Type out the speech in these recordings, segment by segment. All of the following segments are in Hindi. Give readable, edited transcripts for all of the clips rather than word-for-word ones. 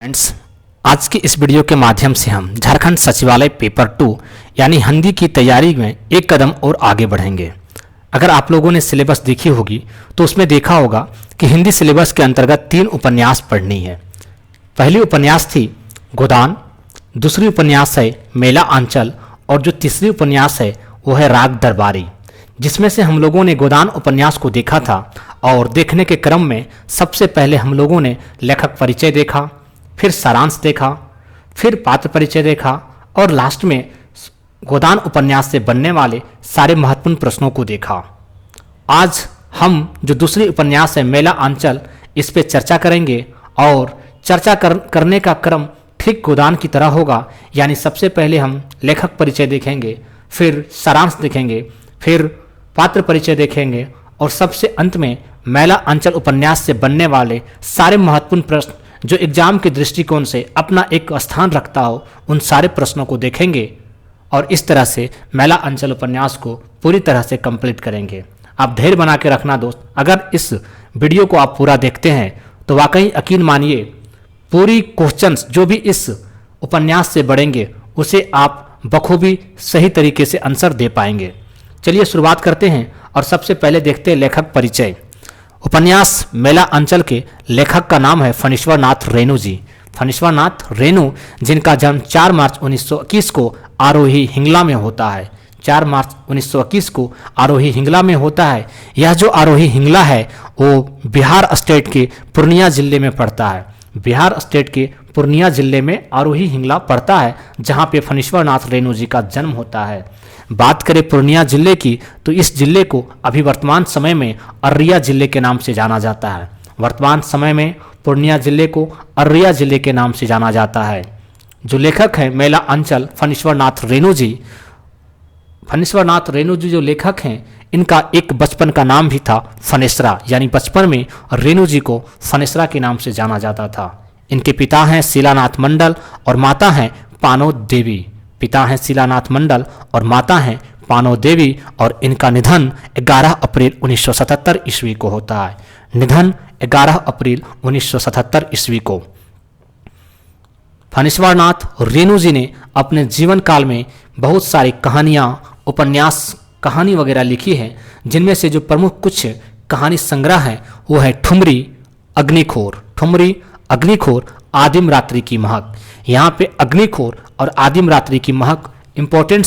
फ्रेंड्स, आज की इस वीडियो के माध्यम से हम झारखंड सचिवालय पेपर 2 यानी हिंदी की तैयारी में एक कदम और आगे बढ़ेंगे। अगर आप लोगों ने सिलेबस देखी होगी तो उसमें देखा होगा कि हिंदी सिलेबस के अंतर्गत 3 उपन्यास पढ़नी है। पहली उपन्यास थी गोदान, दूसरी उपन्यास है मेला आंचल और जो तीसरी उपन्यास है वो है राग दरबारी, जिसमें से हम लोगों ने गोदान उपन्यास को देखा था और देखने के क्रम में सबसे पहले हम लोगों ने लेखक परिचय देखा, फिर सारांश देखा, फिर पात्र परिचय देखा और लास्ट में गोदान उपन्यास से बनने वाले सारे महत्वपूर्ण प्रश्नों को देखा। आज हम जो दूसरी उपन्यास है मेला आंचल, इस पे चर्चा करेंगे और चर्चा करने का क्रम ठीक गोदान की तरह होगा। यानी सबसे पहले हम लेखक परिचय देखेंगे, फिर सारांश देखेंगे, फिर पात्र परिचय देखेंगे और सबसे अंत में मेला आंचल उपन्यास से बनने वाले सारे महत्वपूर्ण प्रश्न जो एग्जाम के दृष्टिकोण से अपना एक स्थान रखता हो, उन सारे प्रश्नों को देखेंगे और इस तरह से मेला आंचल उपन्यास को पूरी तरह से कंप्लीट करेंगे। आप धैर्य बना के रखना दोस्त, अगर इस वीडियो को आप पूरा देखते हैं तो वाकई यकीन मानिए पूरी क्वेश्चंस जो भी इस उपन्यास से बढ़ेंगे उसे आप बखूबी सही तरीके से आंसर दे पाएंगे। चलिए शुरुआत करते हैं और सबसे पहले देखते हैं लेखक परिचय। उपन्यास मेला आंचल के लेखक का नाम है फणीश्वर नाथ रेणु जी। फणीश्वर नाथ रेणु, जिनका जन्म 4 मार्च 1921 को आरोही हिंगला में होता है। 4 मार्च 1921 को आरोही हिंगला में होता है। यह जो आरोही हिंगला है वो बिहार स्टेट के पूर्णिया जिले में पड़ता है। बिहार स्टेट के पूर्णिया जिले में आरोही हिंगला पड़ता है, जहाँ पे फणीश्वर नाथ रेणु जी का जन्म होता है। बात करें पूर्णिया जिले की तो इस जिले को अभी वर्तमान समय में अररिया जिले के नाम से जाना जाता है। वर्तमान समय में पूर्णिया जिले को अररिया जिले के नाम से जाना जाता है। जो लेखक है मेला आंचल फणीश्वर नाथ रेणु जी। फणीश्वर नाथ रेणु जी जो लेखक हैं, इनका एक बचपन का नाम भी था फनेसरा, यानी बचपन में रेणु जी को फनेसरा के नाम से जाना जाता था। इनके पिता हैं शिलानाथ मंडल और माता हैं पानो देवी। पिता हैं शिलानाथ मंडल और माता हैं पानो देवी और इनका निधन 11 अप्रैल 1977 ईस्वी को होता है। निधन 11 अप्रैल 1977 ईस्वी को। फणीश्वर नाथ रेणु जी ने अपने जीवन काल में बहुत सारी कहानियाँ, उपन्यास, कहानी वगैरह लिखी है, जिनमें से जो प्रमुख कुछ कहानी संग्रह है वो है ठुमरी अग्निखोर, ठुमरी अग्निखोर, आदिम रात्रि की महक। यहाँ पे अग्निखोर और आदिम रात्रि की महक इंपॉर्टेंट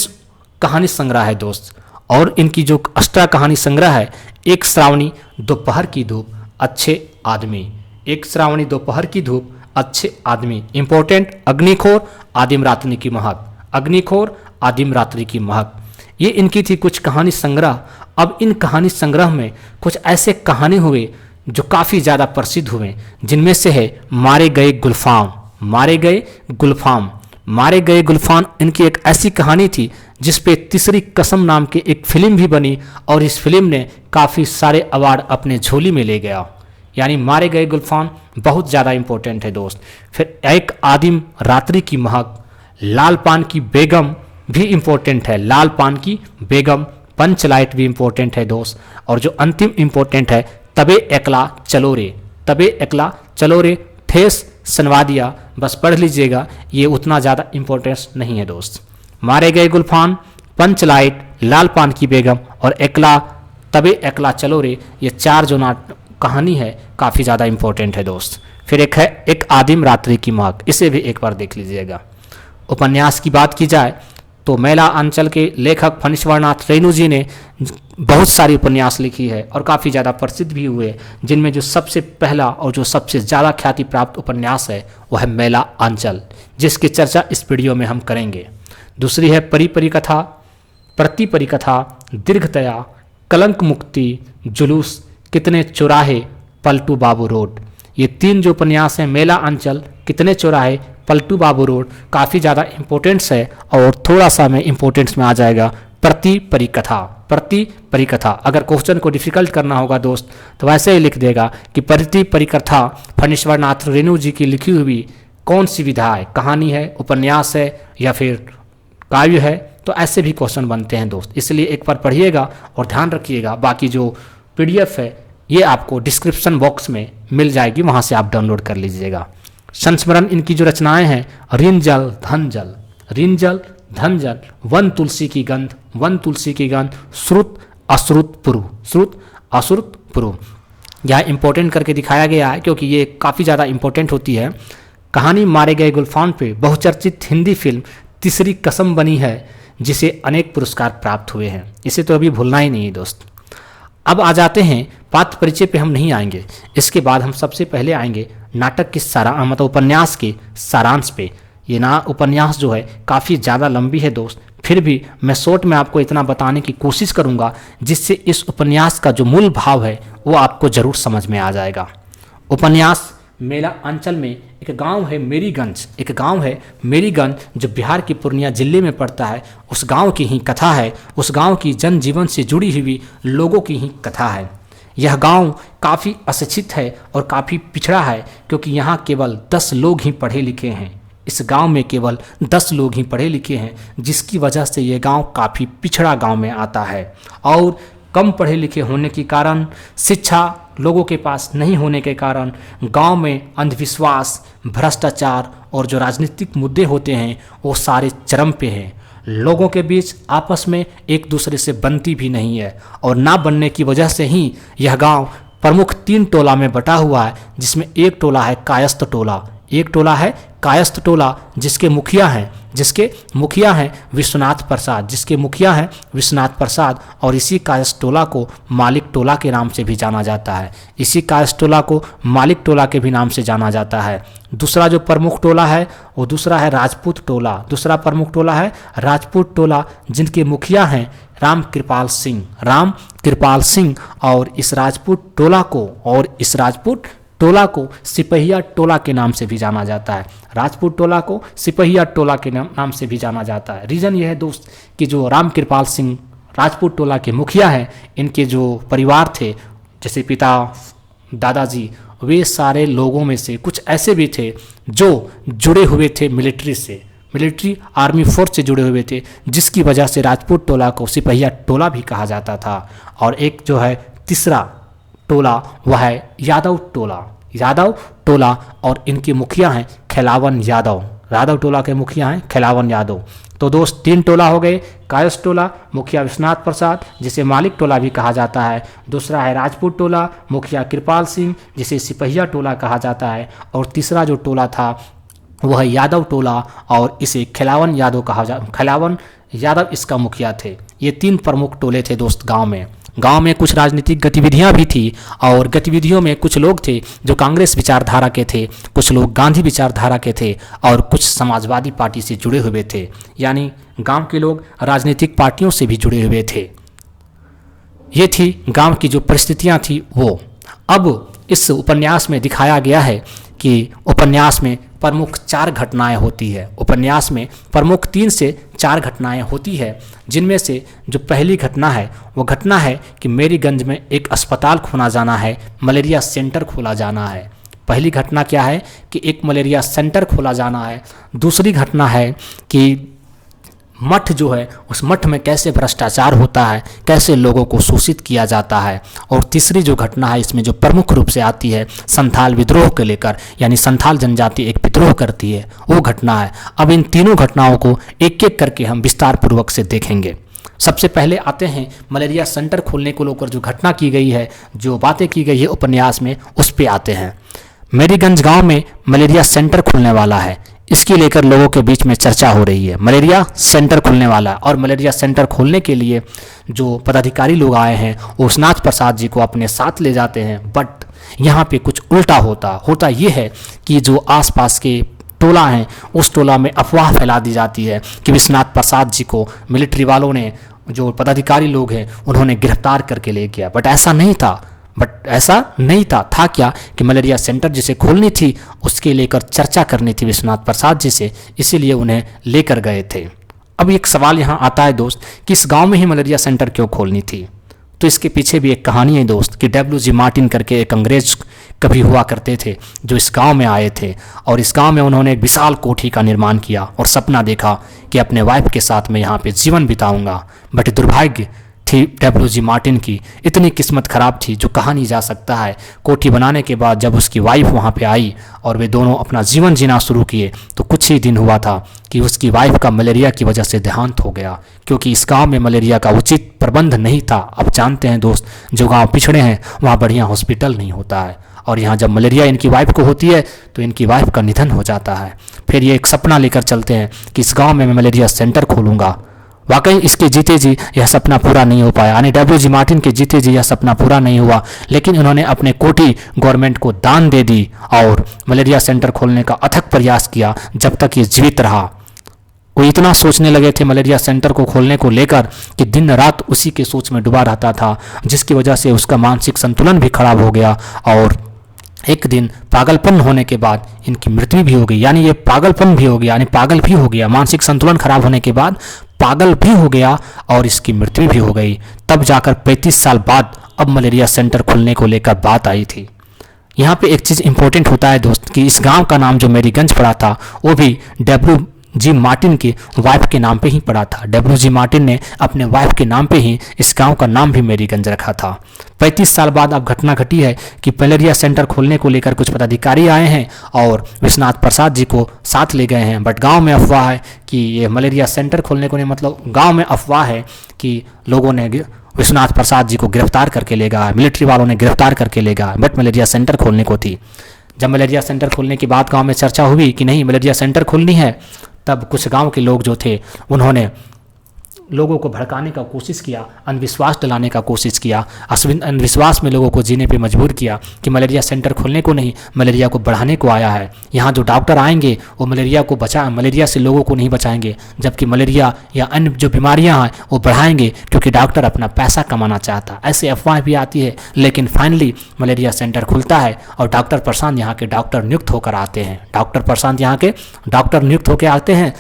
कहानी संग्रह है दोस्त। और इनकी जो अष्टा कहानी संग्रह है, एक श्रावणी दोपहर की धूप, अच्छे आदमी, एक श्रावणी दोपहर की धूप, अच्छे आदमी, इंपॉर्टेंट अग्निखोर, आदिम रात्रि की महक, अग्निखोर, आदिम रात्रि की महक। ये इनकी थी कुछ कहानी संग्रह। अब इन कहानी संग्रह में कुछ ऐसे कहानी हुए जो काफ़ी ज़्यादा प्रसिद्ध हुए, जिनमें से है मारे गए गुलफाम। मारे गए गुलफाम, मारे गए गुलफाम इनकी एक ऐसी कहानी थी जिसपे तीसरी कसम नाम की एक फिल्म भी बनी और इस फिल्म ने काफ़ी सारे अवार्ड अपने झोली में ले गया। यानी मारे गए गुलफाम बहुत ज़्यादा इंपॉर्टेंट है दोस्त। फिर एक आदिम रात्रि की महक, लाल पान की बेगम भी इम्पोर्टेंट है, लाल पान की बेगम, पंचलाइट भी इम्पोर्टेंट है दोस्त। और जो अंतिम इम्पोर्टेंट है तबे एकला चलो रे, तबे एकला चलो रे, ठेस सनवा दिया, बस पढ़ लीजिएगा, ये उतना ज़्यादा इम्पोर्टेंस नहीं है दोस्त। मारे गए गुलफाम, पंचलाइट, लाल पान की बेगम और एकला, तबे एकला चलो रे, ये 4 जो कहानी है काफ़ी ज़्यादा इम्पोर्टेंट है दोस्त। फिर एक है एक आदिम रात्रि की महक, इसे भी एक बार देख लीजिएगा। उपन्यास की बात की जाए तो मेला आंचल के लेखक फणीश्वर नाथ रेणु जी ने बहुत सारी उपन्यास लिखी है और काफ़ी ज़्यादा प्रसिद्ध भी हुए, जिनमें जो सबसे पहला और जो सबसे ज़्यादा ख्याति प्राप्त उपन्यास है वो है मेला आंचल, जिसकी चर्चा इस वीडियो में हम करेंगे। दूसरी है परिकथा, प्रति परिकथा, दीर्घतया, कलंक मुक्ति, जुलूस, कितने चौराहे, पलटू बाबू रोड। ये 3 जो उपन्यास हैं मेला आंचल, कितने चौराहे, पलटू बाबू रोड, काफ़ी ज़्यादा इंपॉर्टेंस है। और थोड़ा सा में इंपॉर्टेंस में आ जाएगा प्रति परिकथा। प्रति परिकथा, अगर क्वेश्चन को डिफिकल्ट करना होगा दोस्त तो वैसे ही लिख देगा कि प्रति परिकथा फणीश्वर नाथ रेणु जी की लिखी हुई कौन सी विधा है, कहानी है, उपन्यास है या फिर काव्य है। तो ऐसे भी क्वेश्चन बनते हैं दोस्त, इसलिए एक बार पढ़िएगा और ध्यान रखिएगा। बाकी जो PDF है ये आपको डिस्क्रिप्शन बॉक्स में मिल जाएगी, वहाँ से आप डाउनलोड कर लीजिएगा। संस्मरण इनकी जो रचनाएं हैं, ऋण जल धन जल, ऋण जल धन जल, वन तुलसी की गंध, वन तुलसी की गंध, श्रुत अश्रुत पुरु, श्रुत अश्रुत पुरु। यह इंपॉर्टेंट करके दिखाया गया है क्योंकि ये काफ़ी ज़्यादा इंपॉर्टेंट होती है। कहानी मारे गए गुलफाम पे बहुचर्चित हिंदी फिल्म तीसरी कसम बनी है, जिसे अनेक पुरस्कार प्राप्त हुए हैं। इसे तो अभी भूलना ही नहीं है दोस्त। अब आ जाते हैं पात्र परिचय पे, हम नहीं आएंगे। इसके बाद हम सबसे पहले आएंगे नाटक के मतलब उपन्यास के सारांश पे। ये उपन्यास जो है काफ़ी ज़्यादा लंबी है दोस्त, फिर भी मैं शॉर्ट में आपको इतना बताने की कोशिश करूँगा जिससे इस उपन्यास का जो मूल भाव है वो आपको ज़रूर समझ में आ जाएगा। उपन्यास मेला अंचल में एक गांव है मेरीगंज, एक गांव है मेरीगंज जो बिहार के पूर्णिया जिले में पड़ता है। उस गांव की ही कथा है, उस गांव की जनजीवन से जुड़ी हुई लोगों की ही कथा है। यह गांव काफ़ी अशिक्षित है और काफ़ी पिछड़ा है क्योंकि यहाँ केवल 10 लोग ही पढ़े लिखे हैं। इस गांव में केवल 10 लोग ही पढ़े लिखे हैं, जिसकी वजह से यह गांव काफ़ी पिछड़ा गांव में आता है। और कम पढ़े लिखे होने के कारण, शिक्षा लोगों के पास नहीं होने के कारण गांव में अंधविश्वास, भ्रष्टाचार और जो राजनीतिक मुद्दे होते हैं वो सारे चरम पे हैं। लोगों के बीच आपस में एक दूसरे से बनती भी नहीं है और ना बनने की वजह से ही यह गांव प्रमुख 3 टोला में बटा हुआ है, जिसमें एक टोला है कायस्थ टोला, एक टोला है कायस्थ टोला जिसके मुखिया हैं विश्वनाथ प्रसाद, जिसके मुखिया हैं विश्वनाथ प्रसाद। और इसी कायस्थ टोला को मालिक टोला के नाम से भी जाना जाता है, इसी कायस्थ टोला को मालिक टोला के भी नाम से जाना जाता है। दूसरा जो प्रमुख टोला है वो दूसरा है राजपूत टोला, दूसरा प्रमुख टोला है राजपूत टोला, जिनके मुखिया हैं राम कृपाल सिंह। और इस राजपूत टोला को सिपहिया टोला के नाम से भी जाना जाता है। राजपूत टोला को सिपहिया टोला के नाम से भी जाना जाता है। रीज़न यह है दोस्त कि जो राम कृपाल सिंह राजपूत टोला के मुखिया हैं, इनके जो परिवार थे, जैसे पिता, दादाजी, वे सारे लोगों में से कुछ ऐसे भी थे जो जुड़े हुए थे मिलिट्री आर्मी फोर्स से जुड़े हुए थे, जिसकी वजह से राजपूत टोला को सिपहिया टोला भी कहा जाता था। और एक जो है तीसरा टोला वह है यादव टोला और इनके मुखिया हैं खिलावन यादव, यादव टोला के मुखिया हैं खिलावन यादव। तो दोस्त 3 टोला हो गए, कायस्थ टोला, मुखिया विश्वनाथ प्रसाद जिसे मालिक टोला भी कहा जाता है, दूसरा है राजपूत टोला, मुखिया कृपाल सिंह जिसे सिपहिया टोला कहा जाता है, और तीसरा जो टोला था वह यादव टोला और इसे खिलावन यादव इसका मुखिया थे। ये 3 प्रमुख टोले थे दोस्त गांव में कुछ राजनीतिक गतिविधियां भी थी और गतिविधियों में कुछ लोग थे जो कांग्रेस विचारधारा के थे, कुछ लोग गांधी विचारधारा के थे और कुछ समाजवादी पार्टी से जुड़े हुए थे। यानी गांव के लोग राजनीतिक पार्टियों से भी जुड़े हुए थे। ये थी गांव की जो परिस्थितियां थी वो। अब इस उपन्यास में दिखाया गया है कि उपन्यास में प्रमुख 4 घटनाएं होती है। उपन्यास में प्रमुख 3 से 4 घटनाएं होती है, जिनमें से जो पहली घटना है वो घटना है कि मेरीगंज में एक अस्पताल खोला जाना है, मलेरिया सेंटर खोला जाना है। पहली घटना क्या है कि एक मलेरिया सेंटर खोला जाना है। दूसरी घटना है कि मठ जो है उस मठ में कैसे भ्रष्टाचार होता है, कैसे लोगों को शोषित किया जाता है। और तीसरी जो घटना है इसमें जो प्रमुख रूप से आती है संथाल विद्रोह को लेकर, यानी संथाल जनजाति एक विद्रोह करती है, वो घटना है। अब इन तीनों घटनाओं को एक एक करके हम विस्तार पूर्वक से देखेंगे। सबसे पहले आते हैं मलेरिया सेंटर खोलने को लेकर जो घटना की गई है, जो बातें की गई है उपन्यास में, उस पर आते हैं। मेरीगंज गाँव में मलेरिया सेंटर खुलने वाला है, इसकी लेकर लोगों के बीच में चर्चा हो रही है। मलेरिया सेंटर खुलने वाला है और मलेरिया सेंटर खोलने के लिए जो पदाधिकारी लोग आए हैं वो विश्वनाथ प्रसाद जी को अपने साथ ले जाते हैं। बट यहाँ पे कुछ उल्टा होता ये है कि जो आसपास के टोला हैं उस टोला में अफवाह फैला दी जाती है कि विश्वनाथ प्रसाद जी को मिलिट्री वालों ने, जो पदाधिकारी लोग हैं, उन्होंने गिरफ्तार करके ले गया। बट ऐसा नहीं था। था क्या कि मलेरिया सेंटर जिसे खोलनी थी उसके लेकर चर्चा करनी थी विश्वनाथ प्रसाद जी से, इसीलिए उन्हें लेकर गए थे। अब एक सवाल यहाँ आता है दोस्त कि इस गांव में ही मलेरिया सेंटर क्यों खोलनी थी? तो इसके पीछे भी एक कहानी है दोस्त कि WG मार्टिन करके एक अंग्रेज कभी हुआ करते थे जो इस गांव में आए थे और इस गांव में उन्होंने एक विशाल कोठी का निर्माण किया और सपना देखा कि अपने वाइफ के साथ मैं यहाँ पे जीवन बिताऊंगा। बट दुर्भाग्य थी डब्ल्यू.जी. मार्टिन की, इतनी किस्मत ख़राब थी जो कहा नहीं जा सकता है। कोठी बनाने के बाद जब उसकी वाइफ वहाँ पे आई और वे दोनों अपना जीवन जीना शुरू किए तो कुछ ही दिन हुआ था कि उसकी वाइफ का मलेरिया की वजह से देहांत हो गया, क्योंकि इस गांव में मलेरिया का उचित प्रबंध नहीं था। अब जानते हैं दोस्त, जो गांव पिछड़े हैं वहाँ बढ़िया हॉस्पिटल नहीं होता है, और यहाँ जब मलेरिया इनकी वाइफ को होती है तो इनकी वाइफ का निधन हो जाता है। फिर ये एक सपना लेकर चलते हैं कि इस गाँव में मैं मलेरिया सेंटर खोलूँगा। वाकई इसके जीते जी यह सपना पूरा नहीं हो पाया, यानी डब्ल्यू.जी. मार्टिन के जीते जी यह सपना पूरा नहीं हुआ, लेकिन उन्होंने अपने कोठी गवर्नमेंट को दान दे दी और मलेरिया सेंटर खोलने का अथक प्रयास किया जब तक ये जीवित रहा। वो इतना सोचने लगे थे मलेरिया सेंटर को खोलने को लेकर कि दिन रात उसी के सोच में डूबा रहता था, जिसकी वजह से उसका मानसिक संतुलन भी खराब हो गया और एक दिन पागलपन होने के बाद इनकी मृत्यु भी हो गई। यानी ये पागलपन भी हो गया, यानी पागल भी हो गया, मानसिक संतुलन खराब होने के बाद पागल भी हो गया और इसकी मृत्यु भी हो गई। तब जाकर 35 साल बाद अब मलेरिया सेंटर खुलने को लेकर बात आई थी। यहाँ पे एक चीज़ इंपॉर्टेंट होता है दोस्त कि इस गांव का नाम जो मेरीगंज पड़ा था वो भी डब्ल्यू.जी. मार्टिन के वाइफ के नाम पे ही पड़ा था। डब्ल्यू.जी. मार्टिन ने अपने वाइफ के नाम पे ही इस गांव का नाम भी मेरीगंज रखा था। 35 साल बाद अब घटना घटी है कि मलेरिया सेंटर खोलने को लेकर कुछ पदाधिकारी आए हैं और विश्वनाथ प्रसाद जी को साथ ले गए हैं, बट गांव में अफवाह है कि ये मलेरिया सेंटर खोलने को नहीं, मतलब गांव में अफवाह है कि लोगों ने विश्वनाथ प्रसाद जी को गिरफ्तार करके ले गया, मिलिट्री वालों ने गिरफ्तार करके ले गया, बट मलेरिया सेंटर खोलने को थी। जब मलेरिया सेंटर खोलने के बाद गाँव में चर्चा हुई कि नहीं मलेरिया सेंटर खोलनी है, तब कुछ गांव के लोग जो थे उन्होंने लोगों को भड़काने का कोशिश किया, अंधविश्वास दिलाने का कोशिश किया, अंधविश्वास में लोगों को जीने पे मजबूर किया कि मलेरिया सेंटर खोलने को नहीं, मलेरिया को बढ़ाने को आया है। यहाँ जो डॉक्टर आएंगे वो मलेरिया से लोगों को नहीं बचाएंगे, जबकि मलेरिया या अन्य जो बीमारियाँ हैं वो बढ़ाएंगे, क्योंकि डॉक्टर अपना पैसा कमाना चाहता है। ऐसे अफवाह भी आती है, लेकिन फाइनली मलेरिया सेंटर खुलता है और डॉक्टर प्रशांत यहाँ के डॉक्टर नियुक्त होकर आते हैं। डॉक्टर प्रशांत यहाँ के डॉक्टर नियुक्त होकर आते हैं,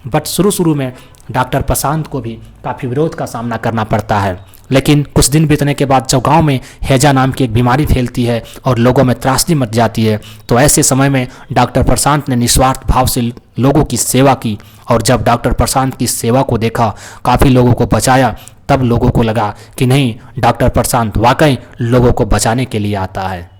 बट शुरू में डॉक्टर प्रशांत को भी काफ़ी विरोध का सामना करना पड़ता है। लेकिन कुछ दिन बीतने के बाद जब गांव में हैजा नाम की एक बीमारी फैलती है और लोगों में त्रासदी मच जाती है, तो ऐसे समय में डॉक्टर प्रशांत ने निस्वार्थ भाव से लोगों की सेवा की, और जब डॉक्टर प्रशांत की सेवा को देखा, काफ़ी लोगों को बचाया, तब लोगों को लगा कि नहीं, डॉक्टर प्रशांत वाकई लोगों को बचाने के लिए आता है।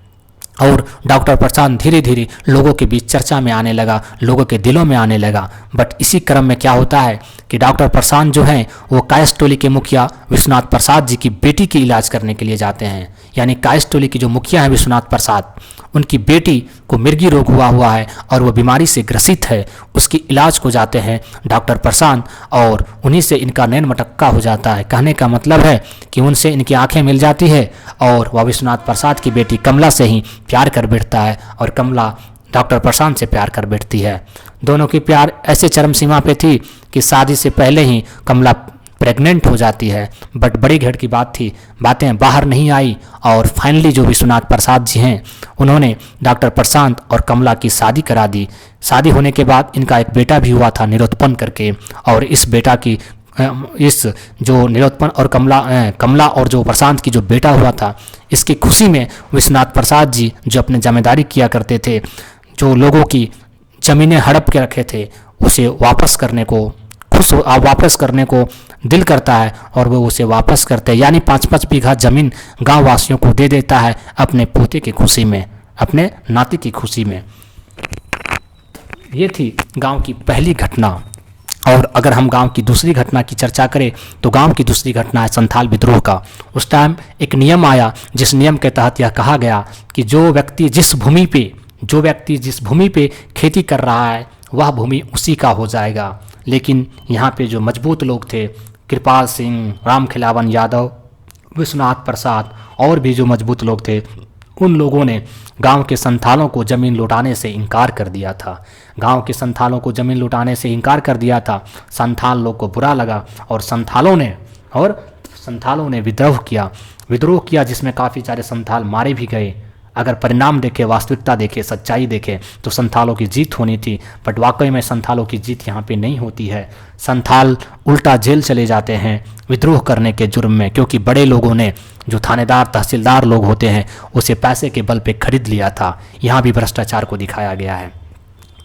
और डॉक्टर प्रशांत धीरे धीरे लोगों के बीच चर्चा में आने लगा, लोगों के दिलों में आने लगा। बट इसी क्रम में क्या होता है कि डॉक्टर प्रशांत जो हैं वो कायस टोली के मुखिया विश्वनाथ प्रसाद जी की बेटी की इलाज करने के लिए जाते हैं। यानी कायस टोली की जो मुखिया हैं विश्वनाथ प्रसाद, उनकी बेटी को मिर्गी रोग हुआ है और वो बीमारी से ग्रसित है, उसकी इलाज को जाते हैं डॉक्टर प्रशांत, और उन्हीं से इनका नैन मटक्का हो जाता है। कहने का मतलब है कि उनसे इनकी आंखें मिल जाती है और वह विश्वनाथ प्रसाद की बेटी कमला से ही प्यार कर बैठता है और कमला डॉक्टर प्रशांत से प्यार कर बैठती है। दोनों की प्यार ऐसे चरम सीमा पे थी कि शादी से पहले ही कमला प्रेग्नेंट हो जाती है। बट बड़ी घेट की बात थी, बातें बाहर नहीं आई और फाइनली जो विश्वनाथ प्रसाद जी हैं उन्होंने डॉक्टर प्रशांत और कमला की शादी करा दी। शादी होने के बाद इनका एक बेटा भी हुआ था निरोत्पन्न करके, और इस बेटा की इस जो निरोत्पन्न और कमला और जो प्रशांत की जो बेटा हुआ था, इसकी खुशी में विश्वनाथ प्रसाद जी जो अपने जिम्मेदारी किया करते थे, जो लोगों की ज़मीनें हड़प के रखे थे, उसे वापस करने को दिल करता है और वो उसे वापस करते हैं। यानी 5-5 बीघा ज़मीन गांव वासियों को दे देता है अपने पोते की खुशी में, अपने नाती की खुशी में। ये थी गांव की पहली घटना। और अगर हम गांव की दूसरी घटना की चर्चा करें तो गांव की दूसरी घटना है संथाल विद्रोह का। उस टाइम एक नियम आया, जिस नियम के तहत यह कहा गया कि जो व्यक्ति जिस भूमि पे खेती कर रहा है वह भूमि उसी का हो जाएगा। लेकिन यहाँ पे जो मजबूत लोग थे, कृपाल सिंह, राम खिलावन यादव, विश्वनाथ प्रसाद और भी जो मजबूत लोग थे, उन लोगों ने गांव के संथालों को ज़मीन लौटाने से इनकार कर दिया था। गांव के संथालों को ज़मीन लौटाने से इनकार कर दिया था। संथाल लोग को बुरा लगा और संथालों ने विद्रोह किया जिसमें काफ़ी सारे संथाल मारे भी गए। अगर परिणाम देखें, वास्तविकता देखें, सच्चाई देखें तो संथालों की जीत होनी थी, बट वाकई में संथालों की जीत यहाँ पे नहीं होती है। संथाल उल्टा जेल चले जाते हैं विद्रोह करने के जुर्म में, क्योंकि बड़े लोगों ने, जो थानेदार तहसीलदार लोग होते हैं, उसे पैसे के बल पे खरीद लिया था। यहाँ भी भ्रष्टाचार को दिखाया गया है।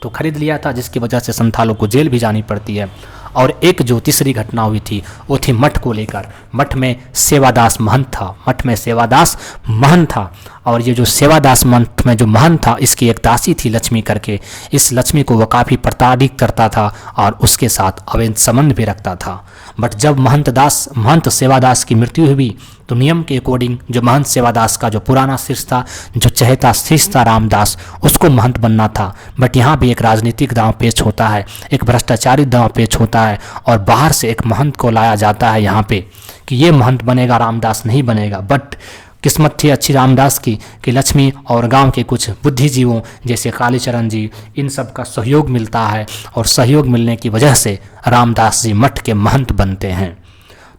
तो खरीद लिया था जिसकी वजह से संथालों को जेल भी जानी पड़ती है। और एक जो तीसरी घटना हुई थी वो थी मठ को लेकर। मठ में सेवादास महंत था, मठ में सेवादास महंत था, और ये जो सेवादास मठ में जो महंत था इसकी एक दासी थी लक्ष्मी करके। इस लक्ष्मी को वह काफ़ी प्रताड़ित करता था और उसके साथ अवैध संबंध भी रखता था। बट जब महंत सेवादास की मृत्यु हुई तो नियम के अकॉर्डिंग जो महंत सेवादास का जो पुराना शिष्य था, जो चहेता शिष्य था रामदास, उसको महंत बनना था। बट यहाँ भी एक राजनीतिक दांव पेच होता है, एक भ्रष्टाचारी दांव पेच होता है, और बाहर से एक महंत को लाया जाता है यहाँ पे कि ये महंत बनेगा, रामदास नहीं बनेगा। बट किस्मत थी अच्छी रामदास की कि लक्ष्मी और गांव के कुछ बुद्धिजीवों जैसे कालीचरण जी, इन सब का सहयोग मिलता है, और सहयोग मिलने की वजह से रामदास जी मठ के महंत बनते हैं।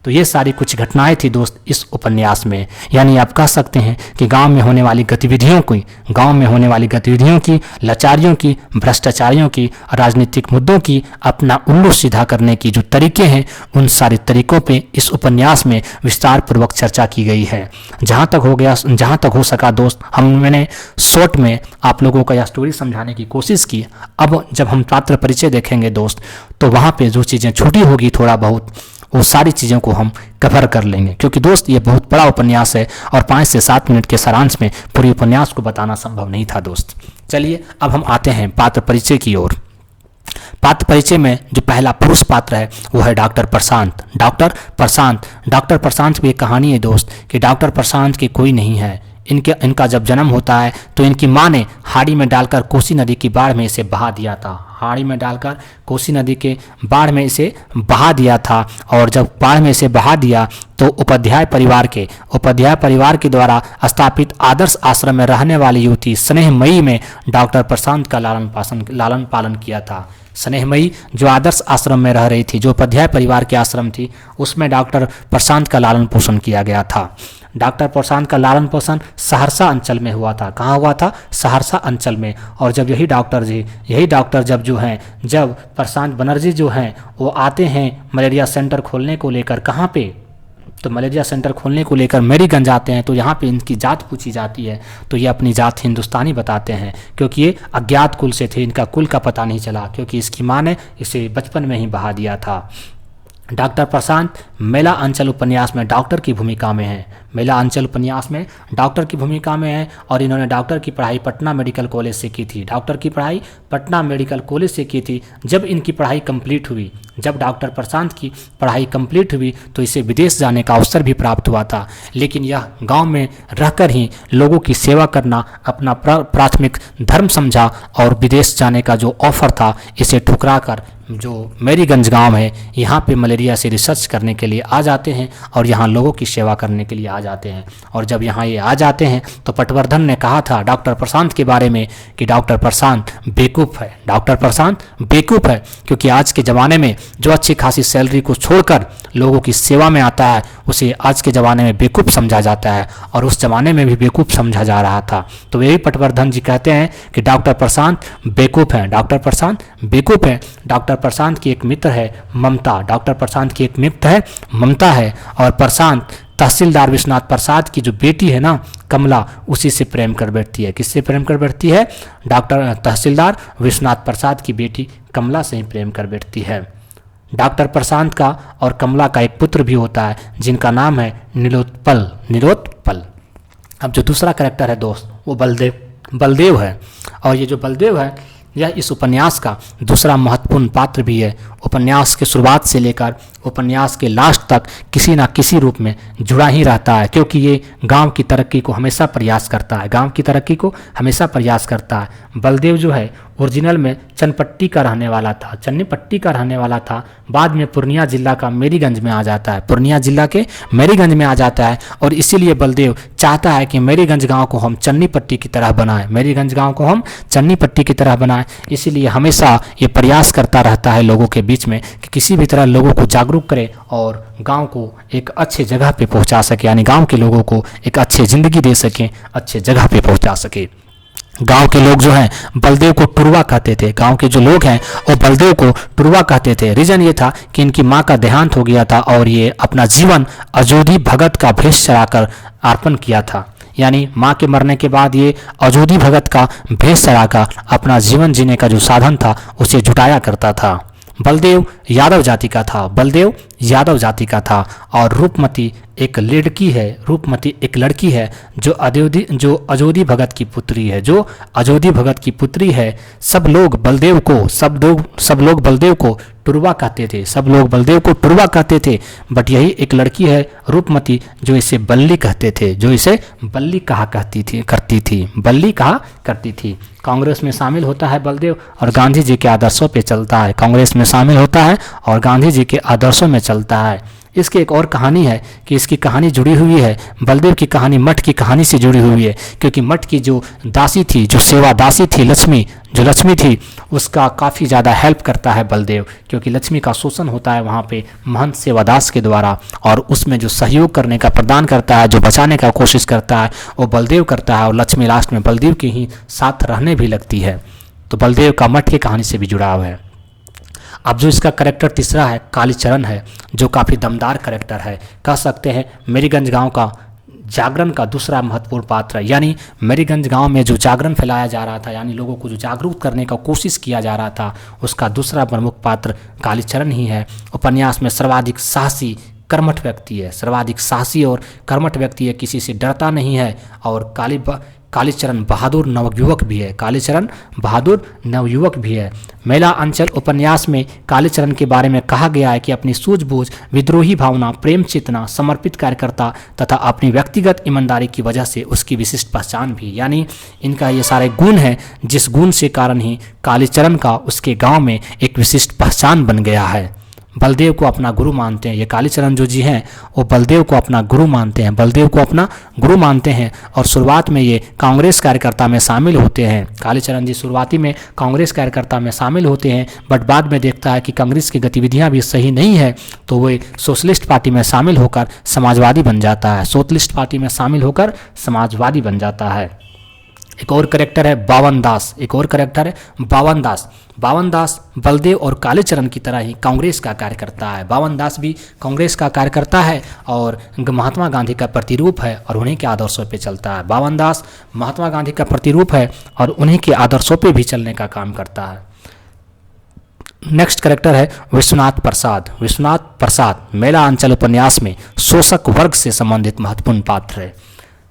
तो ये सारी कुछ घटनाएं थी दोस्त इस उपन्यास में। यानी आप कह सकते हैं कि गांव में होने वाली गतिविधियों की, लाचारियों की, भ्रष्टाचारियों की, राजनीतिक मुद्दों की अपना उल्लू सीधा करने की जो तरीके हैं, उन सारे तरीकों पे इस उपन्यास में विस्तार पूर्वक चर्चा की गई है। जहाँ तक हो सका दोस्त, मैंने शॉर्ट में आप लोगों को यह स्टोरी समझाने की कोशिश की। अब जब हम पात्र परिचय देखेंगे दोस्त, तो वहाँ पे जो चीज़ें छूटी होगी थोड़ा बहुत, वो सारी चीज़ों को हम कवर कर लेंगे, क्योंकि दोस्त ये बहुत बड़ा उपन्यास है और 5 से 7 मिनट के सारांश में पूरे उपन्यास को बताना संभव नहीं था दोस्त। चलिए अब हम आते हैं पात्र परिचय की ओर। पात्र परिचय में जो पहला पुरुष पात्र है वो है डॉक्टर प्रशांत। डॉक्टर प्रशांत की एक कहानी है दोस्त कि डॉक्टर प्रशांत के कोई नहीं है। इनका जब जन्म होता है तो इनकी माँ ने हाड़ी में डालकर कोसी नदी की बाढ़ में इसे बहा दिया था। हाड़ी में डालकर कोसी नदी के बाढ़ में इसे बहा दिया था, और जब बाढ़ में इसे बहा दिया तो उपाध्याय परिवार के द्वारा स्थापित आदर्श आश्रम में रहने वाली युवती स्नेहमयी में डॉक्टर प्रशांत का लालन पालन किया था। स्नेहमयी जो आदर्श आश्रम में रह रही थी, जो उपाध्याय परिवार के आश्रम थी, उसमें डॉक्टर प्रशांत का लालन पोषण किया गया था। डॉक्टर प्रशांत का लालन पोषण सहरसा अंचल में हुआ था। कहाँ हुआ था? सहरसा अंचल में। और जब यही डॉक्टर जब प्रशांत बनर्जी जो हैं वो आते हैं मलेरिया सेंटर खोलने को लेकर, कहाँ पे? तो मलेरिया सेंटर खोलने को लेकर मेरीगंज आते हैं। तो यहाँ पे इनकी जात पूछी जाती है, तो ये अपनी जात हिंदुस्तानी बताते हैं, क्योंकि ये अज्ञात कुल से थे, इनका कुल का पता नहीं चला, क्योंकि इसकी माँ ने इसे बचपन में ही बहा दिया था। डॉक्टर प्रशांत मेला अंचल उपन्यास में डॉक्टर की भूमिका में है। मेला अंचल उपन्यास में डॉक्टर की भूमिका में है, और इन्होंने डॉक्टर की पढ़ाई पटना मेडिकल कॉलेज से की थी। जब इनकी पढ़ाई कंप्लीट हुई, जब डॉक्टर प्रशांत की पढ़ाई कंप्लीट हुई तो इसे विदेश जाने का अवसर भी प्राप्त हुआ था, लेकिन यह गांव में रहकर ही लोगों की सेवा करना अपना प्राथमिक धर्म समझा, और विदेश जाने का जो ऑफर था इसे ठुकरा कर जो मेरीगंज गांव है यहाँ पे मलेरिया से रिसर्च करने के लिए आ जाते हैं, और यहाँ लोगों की सेवा करने के लिए आ जाते हैं। और जब यहाँ ये आ जाते हैं तो पटवर्धन ने कहा था डॉक्टर प्रशांत के बारे में कि डॉक्टर प्रशांत बेवकूफ़ है, क्योंकि आज के ज़माने में जो अच्छी खासी सैलरी को छोड़कर लोगों की सेवा में आता है उसे आज के ज़माने में बेवकूफ़ समझा जाता है, और उस ज़माने में भी बेवकूफ़ समझा जा रहा था। तो यही पटवर्धन जी कहते हैं कि डॉक्टर प्रशांत बेवकूफ़ हैं। डॉक्टर प्रशांत की एक मित्र है ममता है, और प्रशांत तहसीलदार विश्वनाथ प्रसाद की जो बेटी है ना कमला, उसी से प्रेम कर बैठती है। किससे प्रेम कर बैठती है? डॉक्टर तहसीलदार विश्वनाथ प्रसाद की बेटी कमला से ही प्रेम कर बैठती है। डॉक्टर प्रशांत का और कमला का एक पुत्र भी होता है जिनका नाम है नीलोत्पल। अब जो दूसरा कैरेक्टर है दोस्त वो बलदेव है, और ये जो बलदेव है यह इस उपन्यास का दूसरा महत्वपूर्ण पात्र भी है। उपन्यास के शुरुआत से लेकर उपन्यास के लास्ट तक किसी न किसी रूप में जुड़ा ही रहता है, क्योंकि ये गांव की तरक्की को हमेशा प्रयास करता है। बलदेव जो है ओरिजिनल में चन्नीपट्टी का रहने वाला था, बाद में पूर्णिया जिला का मेरीगंज में आ जाता है, और इसीलिए बलदेव चाहता है कि मेरीगंज गांव को हम चन्नीपट्टी की तरह बनाएं। इसीलिए हमेशा ये प्रयास करता रहता है लोगों के बीच में कि किसी भी तरह लोगों को जागरूक करे और गांव को एक अच्छे जगह पे पहुंचा सके, यानी गांव के लोगों को एक अच्छी ज़िंदगी दे सके, अच्छे जगह पे पहुंचा सके। गांव के लोग जो हैं बलदेव को टुरवा कहते थे। रीजन ये था कि इनकी माँ का देहांत हो गया था और ये अपना जीवन अजोधी भगत का भेष चढ़ाकर अर्पण किया था। यानी माँ के मरने के बाद ये अजोधी भगत का भेष चढ़ाकर अपना जीवन जीने का जो साधन था उसे जुटाया करता था। बलदेव यादव जाति का था, बलदेव यादव जाति का था। और रूपमती एक लड़की है जो अजोधी भगत की पुत्री है, जो अजोधी भगत की पुत्री है। सब लोग बलदेव को टुरवा कहते थे, सब लोग बलदेव को टुरवा कहते थे। बट यही एक लड़की है रूपमती जो इसे बल्ली कहते थे, जो इसे बल्ली कहा करती थी। कांग्रेस में शामिल होता है बलदेव और गांधी जी के आदर्शों पे चलता है, कांग्रेस में शामिल होता है और गांधी जी के आदर्शों में चलता है। इसकी एक और कहानी है कि इसकी कहानी जुड़ी हुई है, बलदेव की कहानी मठ की कहानी से जुड़ी हुई है, क्योंकि मठ की जो दासी थी, जो सेवा दासी थी लक्ष्मी थी, उसका काफ़ी ज़्यादा हेल्प करता है बलदेव, क्योंकि लक्ष्मी का शोषण होता है वहाँ पे महंत सेवादास के द्वारा, और उसमें जो सहयोग करने का प्रदान करता है, जो बचाने का कोशिश करता है, वो बलदेव करता है और लक्ष्मी लास्ट में बलदेव के ही साथ रहने भी लगती है। तो बलदेव का मठ की कहानी से भी जुड़ाव है। अब जो इसका करेक्टर तीसरा है कालीचरण है, जो काफ़ी दमदार करेक्टर है, कह सकते हैं मेरीगंज गांव का जागरण का दूसरा महत्वपूर्ण पात्र है। यानी मेरीगंज गांव में जो जागरण फैलाया जा रहा था, यानी लोगों को जो जागरूक करने का कोशिश किया जा रहा था, उसका दूसरा प्रमुख पात्र कालीचरण ही है। उपन्यास में सर्वाधिक साहसी कर्मठ व्यक्ति है, सर्वाधिक साहसी और कर्मठ व्यक्ति है, किसी से डरता नहीं है और कालीचरण बहादुर नवयुवक भी है। मेला अंचल उपन्यास में कालीचरण के बारे में कहा गया है कि अपनी सूझबूझ, विद्रोही भावना, प्रेम चेतना, समर्पित कार्यकर्ता तथा अपनी व्यक्तिगत ईमानदारी की वजह से उसकी विशिष्ट पहचान भी। यानी इनका ये सारे गुण हैं, जिस गुण से कारण ही कालीचरण का उसके गांव में एक विशिष्ट पहचान बन गया है। बलदेव को अपना गुरु मानते हैं, ये कालीचरण जो जी हैं वो बलदेव को अपना गुरु मानते हैं, और शुरुआत में ये कांग्रेस कार्यकर्ता में शामिल होते हैं। कालीचरण जी शुरुआती में कांग्रेस कार्यकर्ता में शामिल होते हैं, बट बाद में देखता है कि कांग्रेस की गतिविधियां भी सही नहीं है, तो वो सोशलिस्ट पार्टी में शामिल होकर समाजवादी बन जाता है। एक और करेक्टर है बावन दास। बावन दास बलदेव और कालीचरण की तरह ही कांग्रेस का कार्यकर्ता है। बावन दास भी कांग्रेस का कार्यकर्ता है और महात्मा गांधी का प्रतिरूप है और उन्हीं के आदर्शों पे चलता है। बावन दास महात्मा गांधी का प्रतिरूप है और उन्हीं के आदर्शों पे भी चलने का काम करता है। नेक्स्ट करेक्टर है विश्वनाथ प्रसाद मेला अंचल उपन्यास में शोषक वर्ग से संबंधित महत्वपूर्ण पात्र है।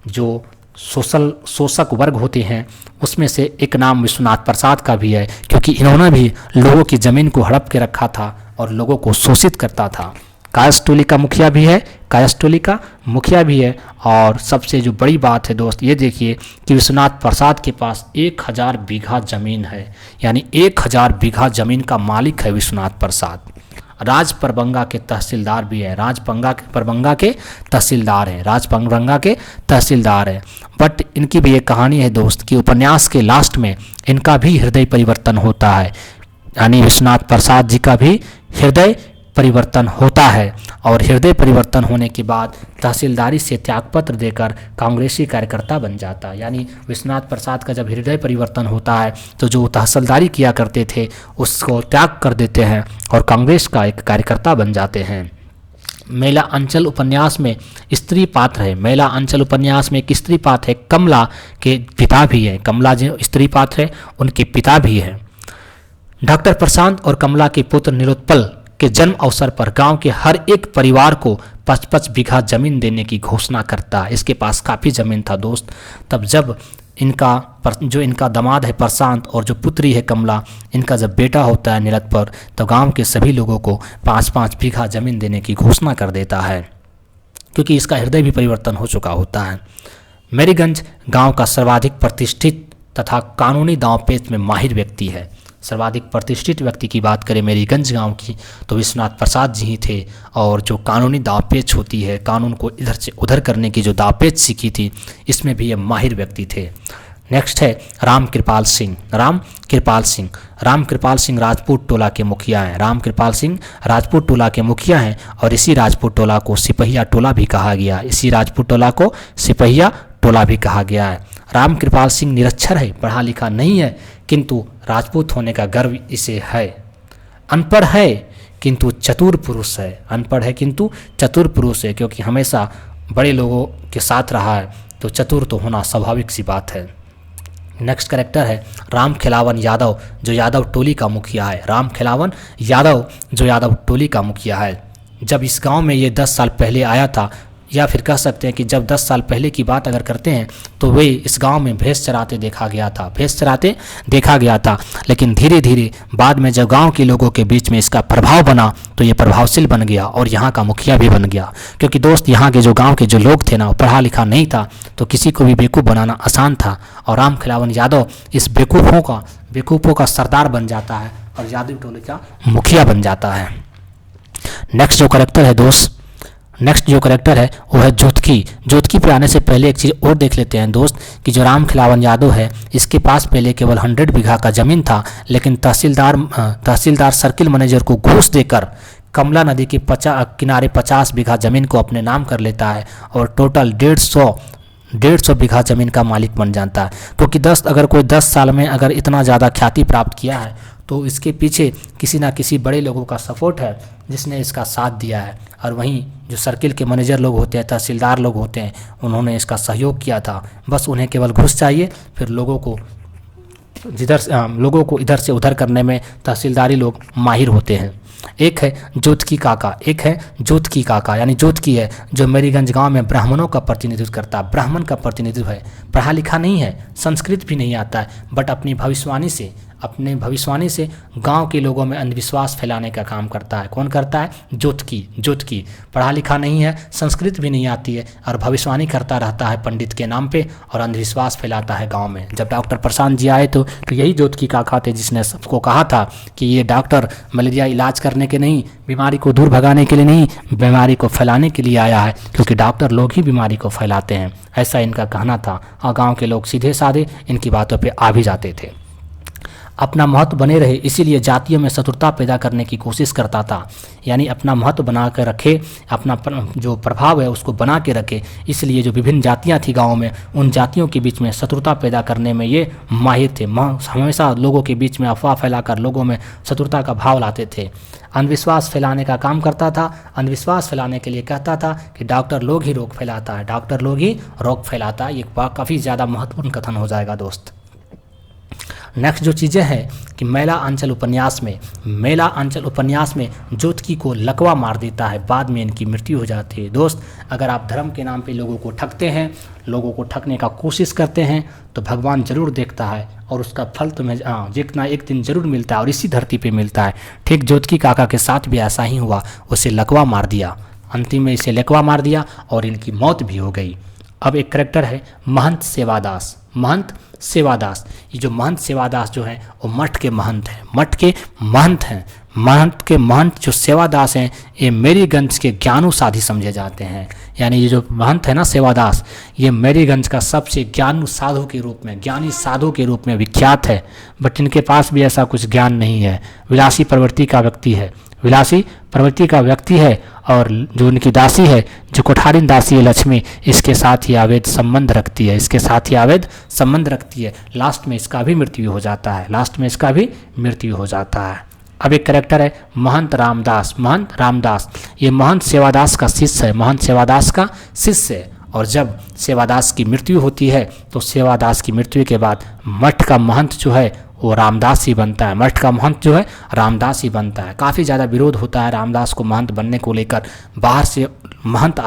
जो शोषक वर्ग होते हैं उसमें से एक नाम विश्वनाथ प्रसाद का भी है, क्योंकि इन्होंने भी लोगों की ज़मीन को हड़प के रखा था और लोगों को शोषित करता था। कायस्थोली का मुखिया भी है। और सबसे जो बड़ी बात है दोस्त, ये देखिए कि विश्वनाथ प्रसाद के पास 1000 बीघा ज़मीन है, यानी 1000 बीघा ज़मीन का मालिक है विश्वनाथ प्रसाद। राजपरबंगा के तहसीलदार भी है, राजपरबंगा के तहसीलदार है। बट इनकी भी एक कहानी है दोस्त कि उपन्यास के लास्ट में इनका भी हृदय परिवर्तन होता है, यानी विश्वनाथ प्रसाद जी का भी हृदय परिवर्तन होता है और हृदय परिवर्तन होने के बाद तहसीलदारी से त्यागपत्र देकर कांग्रेसी कार्यकर्ता बन जाता है। यानी विश्वनाथ प्रसाद का जब हृदय परिवर्तन होता है तो जो तहसीलदारी किया करते थे उसको त्याग कर देते हैं और कांग्रेस का एक कार्यकर्ता बन जाते हैं। मेला अंचल उपन्यास में स्त्री पात्र है, मेला अंचल उपन्यास में एक स्त्री पात्र है, कमला के पिता भी है, कमला जो स्त्री पात्र है उनके पिता भी है। डॉक्टर प्रशांत और कमला के पुत्र निरुत्पल के जन्म अवसर पर गांव के हर एक परिवार को 5-5 बीघा जमीन देने की घोषणा करता है। इसके पास काफ़ी ज़मीन था दोस्त। तब जब इनका दामाद है प्रशांत और जो पुत्री है कमला, इनका जब बेटा होता है निरुत्पल, तो गांव के सभी लोगों को 5-5 बीघा जमीन देने की घोषणा कर देता है, क्योंकि इसका हृदय भी परिवर्तन हो चुका होता है। मेरीगंज गाँव का सर्वाधिक प्रतिष्ठित तथा कानूनी दांवपेच में माहिर व्यक्ति है। सर्वाधिक प्रतिष्ठित व्यक्ति की बात करें मेरीगंज गांव की तो विश्वनाथ प्रसाद जी ही थे, और जो कानूनी दांवपेच होती है, कानून को इधर से उधर करने की जो दांवपेच सीखी थी, इसमें भी ये माहिर व्यक्ति थे। नेक्स्ट है राम कृपाल सिंह राजपूत टोला के मुखिया हैं। राम कृपाल सिंह राजपूत टोला के मुखिया हैं और इसी राजपूत टोला को सिपहिया टोला भी कहा गया है। राम कृपाल सिंह निरक्षर है, पढ़ा लिखा नहीं है, किंतु राजपूत होने का गर्व इसे है। अनपढ़ है किंतु चतुर पुरुष है, क्योंकि हमेशा बड़े लोगों के साथ रहा है, तो चतुर तो होना स्वाभाविक सी बात है। नेक्स्ट कैरेक्टर है राम खिलावन यादव, जो यादव टोली का मुखिया है। राम खिलावन यादव जो यादव टोली का मुखिया है। जब इस गांव में ये 10 साल पहले आया था, या फिर कह सकते हैं कि जब 10 साल पहले की बात अगर करते हैं तो वे इस गांव में भैंस चराते देखा गया था, भैंस चराते देखा गया था। लेकिन धीरे धीरे बाद में जब गांव के लोगों के बीच में इसका प्रभाव बना तो ये प्रभावशील बन गया और यहाँ का मुखिया भी बन गया। क्योंकि दोस्त यहाँ के जो गाँव के जो लोग थे ना, वो पढ़ा लिखा नहीं था, तो किसी को भी बेवकूफ़ बनाना आसान था। और राम खिलावन यादव इस बेवकूफ़ों का सरदार बन जाता है और यादव टोली का मुखिया बन जाता है। नेक्स्ट जो करेक्टर है वो है जोतकी। जोतकी पे आने से पहले एक चीज़ और देख लेते हैं दोस्त कि जो राम खिलावन यादव है, इसके पास पहले केवल 100 बीघा का ज़मीन था, लेकिन तहसीलदार सर्किल मैनेजर को घूस देकर कमला नदी के किनारे 50 बीघा ज़मीन को अपने नाम कर लेता है और टोटल 150 बीघा ज़मीन का मालिक बन जाता है। क्योंकि अगर कोई 10 साल में अगर इतना ज़्यादा ख्याति प्राप्त किया है तो इसके पीछे किसी ना किसी बड़े लोगों का सपोर्ट है जिसने इसका साथ दिया है। और वहीं जो सर्किल के मैनेजर लोग होते हैं, तहसीलदार लोग होते हैं, उन्होंने इसका सहयोग किया था। बस उन्हें केवल घुस चाहिए, फिर लोगों को इधर से उधर करने में तहसीलदारी लोग माहिर होते हैं। एक है जोतकी काका यानी जोतकी है, जो मेरीगंज गांव में ब्राह्मणों का प्रतिनिधित्व करता है। ब्राह्मण का प्रतिनिधित्व है, पढ़ा लिखा नहीं है, संस्कृत भी नहीं आता है, बट अपनी भविष्यवाणी से गांव के लोगों में अंधविश्वास फैलाने का काम करता है। कौन करता है? जोतकी पढ़ा लिखा नहीं है, संस्कृत भी नहीं आती है और भविष्यवाणी करता रहता है पंडित के नाम पे और अंधविश्वास फैलाता है गांव में। जब डॉक्टर प्रशांत जी आए तो यही जोतकी काका थे जिसने सबको कहा था कि ये डॉक्टर मलेरिया इलाज करने के नहीं, बीमारी को दूर भगाने के लिए नहीं, बीमारी को फैलाने के लिए आया है, क्योंकि डॉक्टर लोग ही बीमारी को फैलाते हैं, ऐसा इनका कहना था। और गाँव के लोग सीधे साधे इनकी बातों पर आ भी जाते थे। अपना महत्व बने रहे, इसीलिए जातियों में शत्रुता पैदा करने की कोशिश करता था। यानी अपना महत्व बना कर रखे, अपना जो प्रभाव है उसको बना के रखे, इसलिए जो विभिन्न जातियां थी गाँव में, उन जातियों के बीच में शत्रुता पैदा करने में ये माहिर थे। हमेशा लोगों के बीच में अफवाह फैलाकर लोगों में शत्रुता का भाव लाते थे। अंधविश्वास फैलाने का काम करता था। अंधविश्वास फैलाने के लिए कहता था कि डॉक्टर लोग ही रोग फैलाता है, डॉक्टर लोग ही रोग फैलाता है। ये काफ़ी ज़्यादा महत्वपूर्ण कथन हो जाएगा दोस्त। नेक्स्ट जो चीज़ें हैं कि मेला अंचल उपन्यास में जोतकी को लकवा मार देता है, बाद में इनकी मृत्यु हो जाती है। दोस्त, अगर आप धर्म के नाम पे लोगों को ठगते हैं, लोगों को ठगने का कोशिश करते हैं, तो भगवान जरूर देखता है और उसका फल तुम्हें जितना एक दिन जरूर मिलता है और इसी धरती पे मिलता है। ठीक जोतकी काका के साथ भी ऐसा ही हुआ, उसे लकवा मार दिया, अंतिम में इसे लकवा मार दिया और इनकी मौत भी हो गई। अब एक करेक्टर है महंत सेवादास। ये जो महंत सेवादास जो हैं वो मठ के महंत हैं। महंत के महंत जो सेवादास हैं, ये मेरीगंज के ज्ञानु साधी समझे जाते हैं। यानी ये जो महंत है ना सेवादास, ये मेरीगंज का सबसे ज्ञानी साधु के रूप में विख्यात है। बट इनके पास भी ऐसा कुछ ज्ञान नहीं है। विलासी प्रवृत्ति का व्यक्ति है और जो उनकी दासी है, जो कोठारिन दासी है लक्ष्मी, इसके साथ ही अवैध संबंध रखती है। लास्ट में इसका भी मृत्यु हो जाता है। अब एक कैरेक्टर है महंत रामदास। ये महंत सेवादास का शिष्य है। और जब सेवादास की मृत्यु होती है तो सेवादास की मृत्यु के बाद मठ का महंत जो है वो रामदास ही बनता है। काफ़ी ज़्यादा विरोध होता है रामदास को महंत बनने को लेकर। बाहर से महंत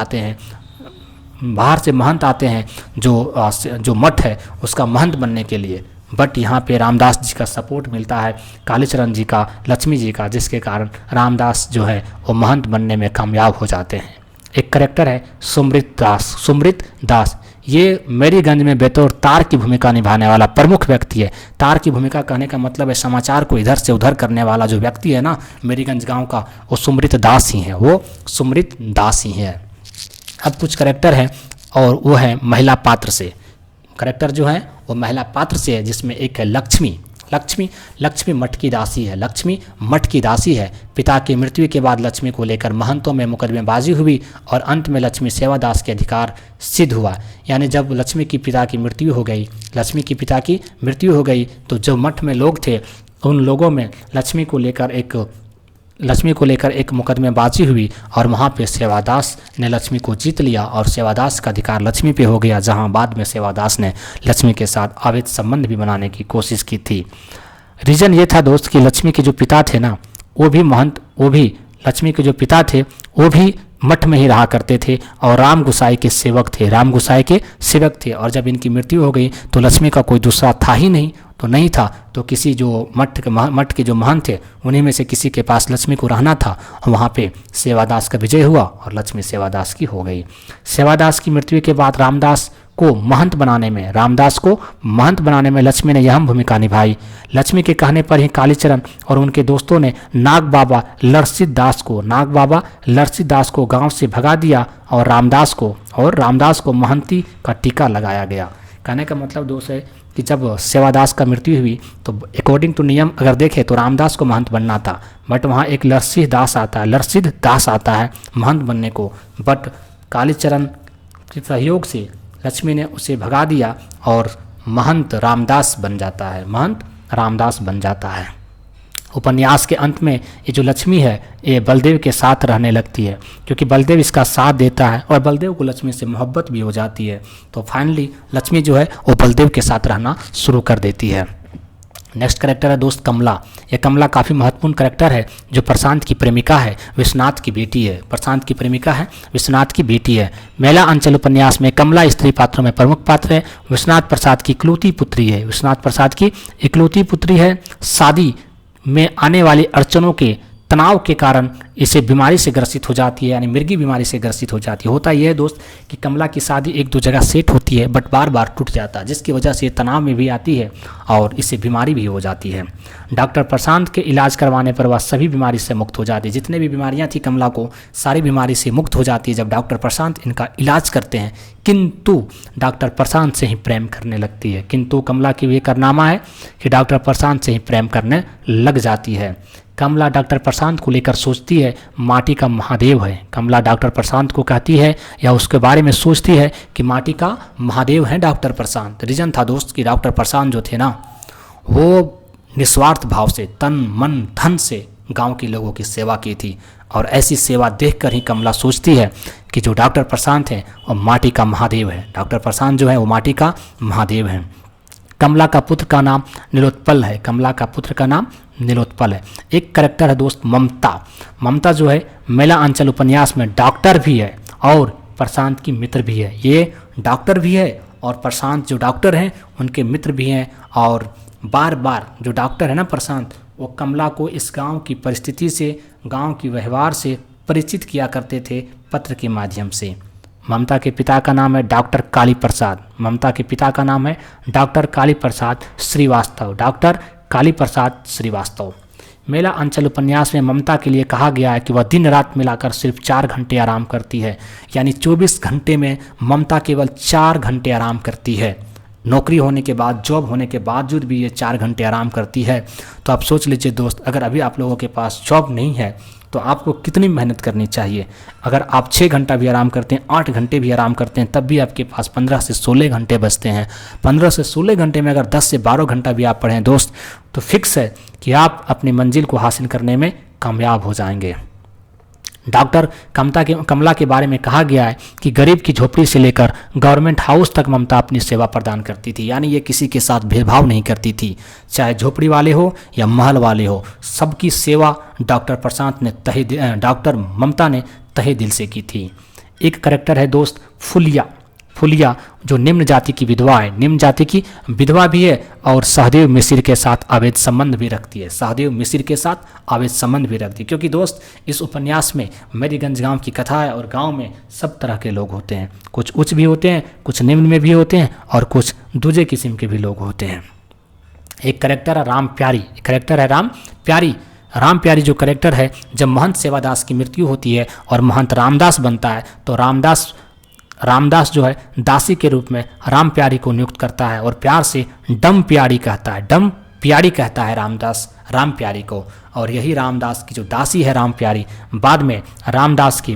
आते हैं जो मठ है उसका महंत बनने के लिए। बट यहाँ पे रामदास जी का सपोर्ट मिलता है, कालीचरण जी का, लक्ष्मी जी का, जिसके कारण रामदास जो है वो महंत बनने में कामयाब हो जाते हैं। एक करेक्टर है सुमृत दास। ये मेरीगंज में बेतौर तार की भूमिका निभाने वाला प्रमुख व्यक्ति है। तार की भूमिका कहने का मतलब है समाचार को इधर से उधर करने वाला जो व्यक्ति है ना मेरीगंज गांव का, वो सुमृत दास ही है। अब कुछ करेक्टर हैं और वो है महिला पात्र से। करेक्टर जो है वो महिला पात्र से है, जिसमें एक है लक्ष्मी मठ की दासी है। पिता की मृत्यु के बाद लक्ष्मी को लेकर महंतों में मुकदमेबाजी हुई और अंत में लक्ष्मी सेवादास के अधिकार सिद्ध हुआ। यानी जब लक्ष्मी की पिता की मृत्यु हो गई तो जो मठ में लोग थे उन लोगों में लक्ष्मी को लेकर एक लक्ष्मी को लेकर एक मुकदमेबाजी हुई और वहाँ पे सेवादास ने लक्ष्मी को जीत लिया और सेवादास का अधिकार लक्ष्मी पे हो गया, जहाँ बाद में सेवादास ने लक्ष्मी के साथ अवैध संबंध भी बनाने की कोशिश की थी। रीज़न ये था दोस्त कि लक्ष्मी के जो पिता थे ना, वो भी महंत, वो भी लक्ष्मी के जो पिता थे वो भी मठ में ही रहा करते थे और राम गोसाई के सेवक थे, राम गोसाई के सेवक थे। और जब इनकी मृत्यु हो गई तो लक्ष्मी का कोई दूसरा था ही नहीं, तो नहीं था तो किसी जो मठ के जो महंत थे उन्हीं में से किसी के पास लक्ष्मी को रहना था और वहाँ पे सेवादास का विजय हुआ और लक्ष्मी सेवादास की हो गई। सेवादास की मृत्यु के बाद रामदास को महंत बनाने में लक्ष्मी ने अहम भूमिका निभाई। लक्ष्मी के कहने पर ही कालीचरण और उनके दोस्तों ने नाग बाबा लरसित दास को गांव से भगा दिया और रामदास को महंती का टीका लगाया गया। कहने का मतलब दोस्त है कि जब सेवादास का मृत्यु हुई तो अकॉर्डिंग टू नियम अगर देखें तो रामदास को महंत बनना था, बट वहाँ एक लरसित दास आता है महंत बनने को, बट कालीचरण के सहयोग से लक्ष्मी ने उसे भगा दिया और महंत रामदास बन जाता है। उपन्यास के अंत में ये जो लक्ष्मी है ये बलदेव के साथ रहने लगती है, क्योंकि बलदेव इसका साथ देता है और बलदेव को लक्ष्मी से मोहब्बत भी हो जाती है। तो फाइनली लक्ष्मी जो है वो बलदेव के साथ रहना शुरू कर देती है। नेक्स्ट करेक्टर है दोस्त कमला। ये कमला काफ़ी महत्वपूर्ण करेक्टर है जो प्रशांत की प्रेमिका है, विश्वनाथ की बेटी है। मेला अंचल उपन्यास में कमला स्त्री पात्रों में प्रमुख पात्र है। विश्वनाथ प्रसाद की इकलौती पुत्री है। शादी में आने वाली अड़चनों के तनाव के कारण इसे बीमारी से ग्रसित हो जाती है, यानी मिर्गी बीमारी से ग्रसित हो जाती है। होता यह है दोस्त कि कमला की शादी एक दो जगह सेट होती है बट बार बार टूट जाता है, जिसकी वजह से तनाव में भी आती है और इससे बीमारी भी हो जाती है। डॉक्टर प्रशांत के इलाज करवाने पर वह सभी बीमारी से मुक्त हो जाती है। जितने भी बीमारियां थी कमला को सारी बीमारी से मुक्त हो जाती है जब डॉक्टर प्रशांत इनका इलाज करते हैं, किंतु डॉक्टर प्रशांत से ही प्रेम करने लगती है। किंतु कमला की ये कारनामा है कि डॉक्टर प्रशांत से ही प्रेम करने लग जाती है। कमला डॉक्टर प्रशांत को लेकर सोचती है माटी का महादेव है। कमला डॉक्टर प्रशांत को कहती है या उसके बारे में सोचती है कि माटी का महादेव है डॉक्टर प्रशांत। रीजन था दोस्त कि डॉक्टर प्रशांत जो थे ना वो निस्वार्थ भाव से तन मन धन से गांव के लोगों की सेवा की थी और ऐसी सेवा देखकर ही कमला सोचती है कि जो डॉक्टर प्रशांत हैं वो माटी का महादेव है। डॉक्टर प्रशांत जो है वो माटी का महादेव है। कमला का पुत्र का नाम नीलोत्पल है। एक करेक्टर है दोस्त ममता जो है मेला अंचल उपन्यास में डॉक्टर भी है और प्रशांत की मित्र भी है। ये डॉक्टर भी है और प्रशांत जो डॉक्टर हैं उनके मित्र भी हैं और बार बार जो डॉक्टर है ना प्रशांत, वो कमला को इस गांव की परिस्थिति से, गांव की व्यवहार से परिचित किया करते थे पत्र के माध्यम से। ममता के पिता का नाम है डॉक्टर काली प्रसाद श्रीवास्तव। मेला अंचल उपन्यास में ममता के लिए कहा गया है कि वह दिन रात मिलाकर सिर्फ 4 घंटे आराम करती है, यानी 24 घंटे में ममता केवल 4 घंटे आराम करती है। नौकरी होने के बाद, जॉब होने के बावजूद भी ये 4 घंटे आराम करती है। तो आप सोच लीजिए दोस्त, अगर अभी आप लोगों के पास जॉब नहीं है तो आपको कितनी मेहनत करनी चाहिए। अगर आप 6 घंटा भी आराम करते हैं, 8 घंटे भी आराम करते हैं, तब भी आपके पास 15 से 16 घंटे बचते हैं। 15 से 16 घंटे में अगर 10 से 12 घंटा भी आप पढ़ें दोस्त, तो फिक्स है कि आप अपनी मंजिल को हासिल करने में कामयाब हो जाएंगे। डॉक्टर कमला के बारे में कहा गया है कि गरीब की झोपड़ी से लेकर गवर्नमेंट हाउस तक ममता अपनी सेवा प्रदान करती थी, यानी ये किसी के साथ भेदभाव नहीं करती थी, चाहे झोपड़ी वाले हो या महल वाले हो, सबकी सेवा डॉक्टर ममता ने तहे दिल से की थी। एक करेक्टर है दोस्त फुलिया जो निम्न जाति की विधवा है, निम्न जाति की विधवा भी है और सहदेव मिश्र के साथ अवैध संबंध भी रखती है, क्योंकि दोस्त इस उपन्यास में मेरीगंज गांव की कथा है और गांव में सब तरह के लोग होते हैं, कुछ उच्च भी होते हैं, कुछ निम्न में भी होते हैं और कुछ दूसरे किस्म के भी लोग होते हैं। एक करेक्टर है राम प्यारी जो करेक्टर है, जब महंत सेवादास की मृत्यु होती है और महंत रामदास बनता है तो रामदास जो है दासी के रूप में राम प्यारी को नियुक्त करता है और प्यार से डम प्यारी कहता है रामदास राम प्यारी को। और यही रामदास की जो दासी है राम प्यारी बाद में रामदास की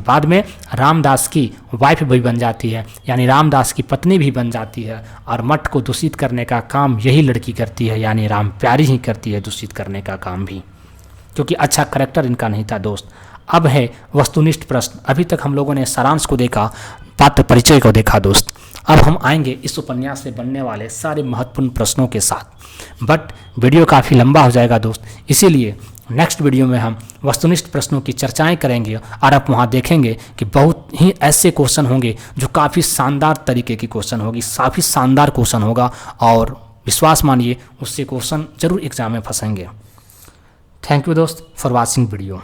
वाइफ भी बन जाती है, यानी रामदास की पत्नी भी बन जाती है और मठ को दूषित करने का काम यही लड़की करती है, यानी राम प्यारी ही करती है दूषित करने का काम भी। क्योंकि अच्छा करेक्टर इनका नहीं था दोस्त। अब है वस्तुनिष्ठ प्रश्न। अभी तक हम लोगों ने सारांश को देखा, पात्र परिचय को देखा दोस्त। अब हम आएंगे इस उपन्यास से बनने वाले सारे महत्वपूर्ण प्रश्नों के साथ, बट वीडियो काफ़ी लंबा हो जाएगा दोस्त, इसीलिए नेक्स्ट वीडियो में हम वस्तुनिष्ठ प्रश्नों की चर्चाएं करेंगे और आप वहां देखेंगे कि बहुत ही ऐसे क्वेश्चन होंगे जो काफ़ी शानदार तरीके की क्वेश्चन होगी, काफ़ी शानदार क्वेश्चन होगा और विश्वास मानिए उससे क्वेश्चन जरूर एग्जाम में फंसेंगे। थैंक यू दोस्त फॉर वॉचिंग वीडियो।